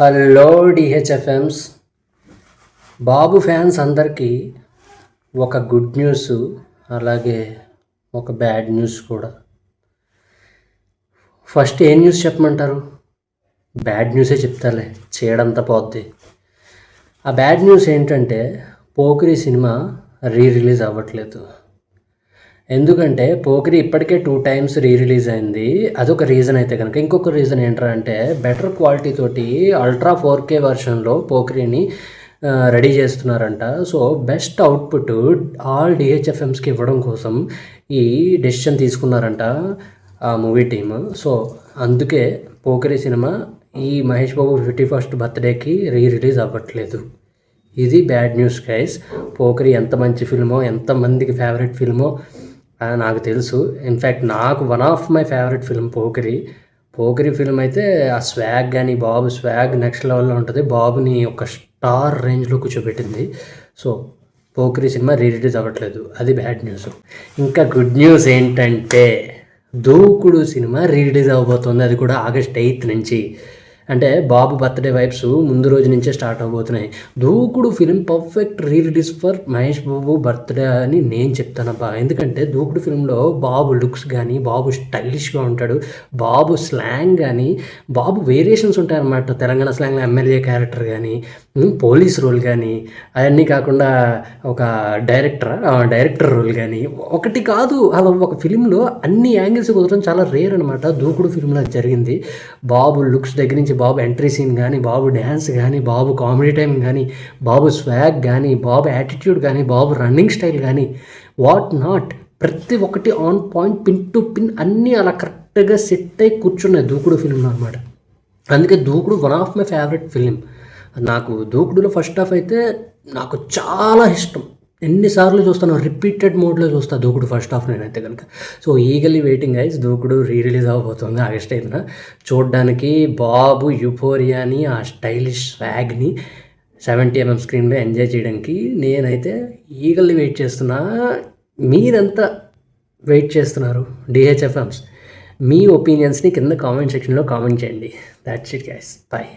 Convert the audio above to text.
Hello డిహెచ్ఎఫ్ఎమ్స్. బాబు fans అందరికీ ఒక good news, అలాగే ఒక బ్యాడ్ న్యూస్ కూడా. ఫస్ట్ ఏ న్యూస్ చెప్పమంటారు? బ్యాడ్ న్యూసే చెప్తాలే, చేయడంతా పోద్ది. ఆ బ్యాడ్ న్యూస్ ఏంటంటే పోకిరి సినిమా రిలీజ్ అవ్వట్లేదు. ఎందుకంటే పోకిరి ఇప్పటికే 2 times రిలీజ్ అయింది. అదొక రీజన్ అయితే కనుక, ఇంకొక రీజన్ ఏంట్రా అంటే బెటర్ క్వాలిటీ తోటి అల్ట్రా 4K వర్షన్లో పోకిరిని రెడీ చేస్తున్నారంట. సో బెస్ట్ అవుట్పుట్ ఆల్ డిహెచ్ఎఫ్ఎమ్స్కి ఇవ్వడం కోసం ఈ డెసిషన్ తీసుకున్నారంట ఆ మూవీ టీమ్. సో అందుకే పోకిరి సినిమా ఈ మహేష్ బాబు 51st బర్త్డేకి రిలీజ్ అవ్వట్లేదు. ఇది బ్యాడ్ న్యూస్ గైస్. పోకిరి ఎంత మంచి ఫిల్మో, ఎంతమందికి ఫేవరెట్ ఫిల్మో నాకు తెలుసు. ఇన్ఫ్యాక్ట్ నాకు one of my favourite film Pokiri film అయితే ఆ స్వాగ్ కానీ, బాబు స్వాగ్ నెక్స్ట్ లెవెల్లో ఉంటుంది. బాబుని ఒక స్టార్ రేంజ్లో కూర్చోబెట్టింది. సో పోకిరి సినిమా రిలీజ్ అవ్వట్లేదు, అది బ్యాడ్ న్యూస్. ఇంకా గుడ్ న్యూస్ ఏంటంటే దూకుడు సినిమా రిలీజ్ అవ్వబోతుంది, అది కూడా August 8th నుంచి. అంటే బాబు బర్త్డే వైబ్స్ ముందు రోజు నుంచే స్టార్ట్ అవబోతున్నాయి. దూకుడు film perfect release for Mahesh Babu birthday అని నేను చెప్తానబ్బా. ఎందుకంటే దూకుడు ఫిలింలో బాబు లుక్స్ కానీ, బాబు స్టైలిష్గా ఉంటాడు, బాబు స్లాంగ్ కానీ, బాబు వేరియేషన్స్ ఉంటాయన్నమాట. తెలంగాణ స్లాంగ్లో ఎమ్మెల్యే క్యారెక్టర్ కానీ, పోలీస్ రోల్ కానీ, అవన్నీ కాకుండా ఒక డైరెక్టర్ రోల్ కానీ, ఒకటి కాదు అలా ఒక ఫిలింలో అన్ని యాంగిల్స్ కుదరడం చాలా రేర్ అనమాట. దూకుడు ఫిలింలో జరిగింది. బాబు లుక్స్ దగ్గర నుంచి, బాబు ఎంట్రీ సీన్ కానీ, బాబు డ్యాన్స్ కానీ, బాబు కామెడీ టైం కానీ, బాబు స్వాగ్ కానీ, బాబు యాటిట్యూడ్ కానీ, బాబు రన్నింగ్ స్టైల్ కానీ, వాట్ నాట్ ప్రతి ఒక్కటి on point, pin to pin అన్నీ అలా కరెక్ట్గా సెట్ అయి కూర్చున్నాయి దూకుడు ఫిలింలో అనమాట. అందుకే దూకుడు one of my favourite film. నాకు దూకుడులో ఫస్ట్ హాఫ్ అయితే నాకు చాలా ఇష్టం. ఎన్నిసార్లు చూస్తాను, రిపీటెడ్ మోడ్లో చూస్తాను దూకుడు ఫస్ట్ హాఫ్ నేనైతే కనుక. సో ఈగల్లీ వెయిటింగ్ గైస్, దూకుడు రిలీజ్ అవ్వబోతుంది August 8th. చూడడానికి బాబు యూఫోరియాని, ఆ స్టైలిష్ స్వాగ్ని 70mm స్క్రీన్లో ఎంజాయ్ చేయడానికి నేనైతే ఈగల్లీ వెయిట్ చేస్తున్నా. మీరెంత వెయిట్ చేస్తున్నారు డిహెచ్ఎఫ్ఎమ్స్? మీ ఒపీనియన్స్ని కింద కామెంట్ సెక్షన్లో కామెంట్ చేయండి. That's it guys, bye.